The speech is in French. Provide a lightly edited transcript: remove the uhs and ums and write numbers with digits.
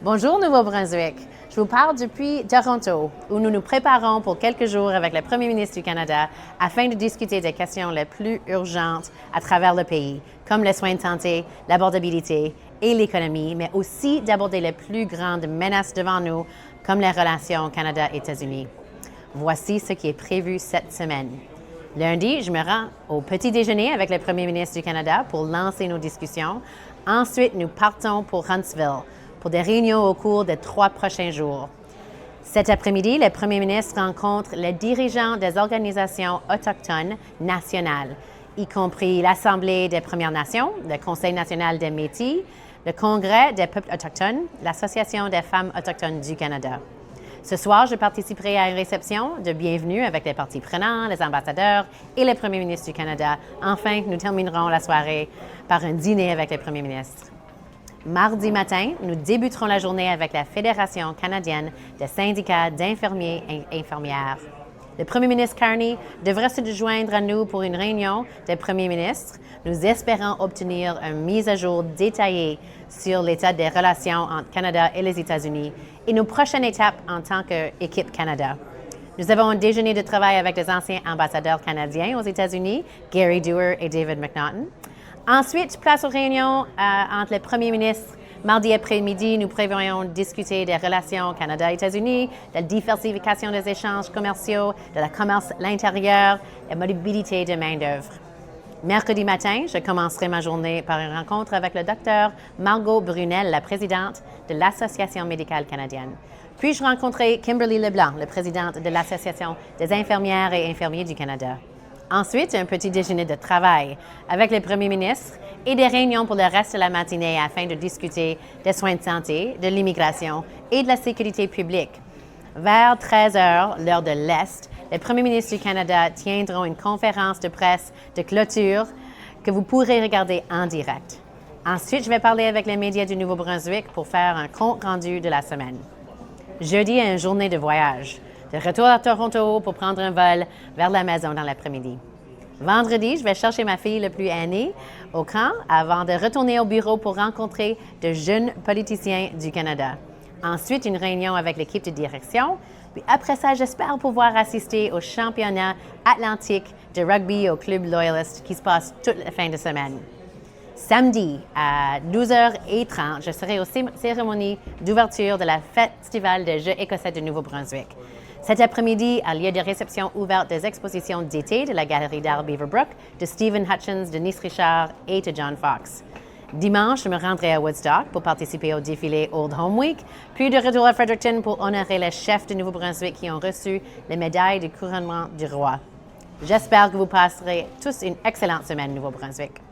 Bonjour Nouveau-Brunswick. Je vous parle depuis Toronto, où nous nous préparons pour quelques jours avec le Premier ministre du Canada afin de discuter des questions les plus urgentes à travers le pays, comme les soins de santé, l'abordabilité et l'économie, mais aussi d'aborder les plus grandes menaces devant nous, comme les relations Canada-États-Unis. Voici ce qui est prévu cette semaine. Lundi, je me rends au petit déjeuner avec le Premier ministre du Canada pour lancer nos discussions. Ensuite, nous partons pour Huntsville pour des réunions au cours des 3 prochains jours. Cet après-midi, le Premier ministre rencontre les dirigeants des organisations autochtones nationales, y compris l'Assemblée des Premières Nations, le Conseil national des Métis, le Congrès des peuples autochtones, l'Association des femmes autochtones du Canada. Ce soir, je participerai à une réception de bienvenue avec les parties prenantes, les ambassadeurs et le Premier ministre du Canada. Enfin, nous terminerons la soirée par un dîner avec le Premier ministre. Mardi matin, nous débuterons la journée avec la Fédération canadienne des syndicats d'infirmiers et infirmières. Le Premier ministre Carney devrait se joindre à nous pour une réunion des premiers ministres. Nous espérons obtenir une mise à jour détaillée sur l'état des relations entre Canada et les États-Unis et nos prochaines étapes en tant qu'équipe Canada. Nous avons un déjeuner de travail avec les anciens ambassadeurs canadiens aux États-Unis, Gary Dewar et David McNaughton. Ensuite, place aux réunions entre les premiers ministres. Mardi après-midi, nous prévoyons discuter des relations Canada-États-Unis, de la diversification des échanges commerciaux, de la commerce à l'intérieur, la mobilité de main-d'œuvre. Mercredi matin, je commencerai ma journée par une rencontre avec le Dr Margot Brunel, la présidente de l'Association médicale canadienne. Puis, je rencontrerai Kimberly Leblanc, la présidente de l'Association des infirmières et infirmiers du Canada. Ensuite, un petit déjeuner de travail avec le Premier ministre et des réunions pour le reste de la matinée afin de discuter des soins de santé, de l'immigration et de la sécurité publique. Vers 13 heures, l'heure de l'Est, le Premier ministre du Canada tiendra une conférence de presse de clôture que vous pourrez regarder en direct. Ensuite, je vais parler avec les médias du Nouveau-Brunswick pour faire un compte rendu de la semaine. Jeudi, une journée de voyage. De retour à Toronto pour prendre un vol vers la maison dans l'après-midi. Vendredi, je vais chercher ma fille la plus aînée au camp avant de retourner au bureau pour rencontrer de jeunes politiciens du Canada. Ensuite, une réunion avec l'équipe de direction. Puis après ça, j'espère pouvoir assister au championnat atlantique de rugby au Club Loyaliste qui se passe toute la fin de semaine. Samedi, à 12h30, je serai aux cérémonies d'ouverture de la Festival des Jeux écossais de Nouveau-Brunswick. Cet après-midi, a lieu de réception ouverte des expositions d'été de la Galerie d'art Beaverbrook, de Stephen Hutchins, de Nice Richard et de John Fox. Dimanche, je me rendrai à Woodstock pour participer au défilé Old Home Week, puis de retour à Fredericton pour honorer les chefs de Nouveau-Brunswick qui ont reçu les médailles du couronnement du roi. J'espère que vous passerez tous une excellente semaine Nouveau-Brunswick.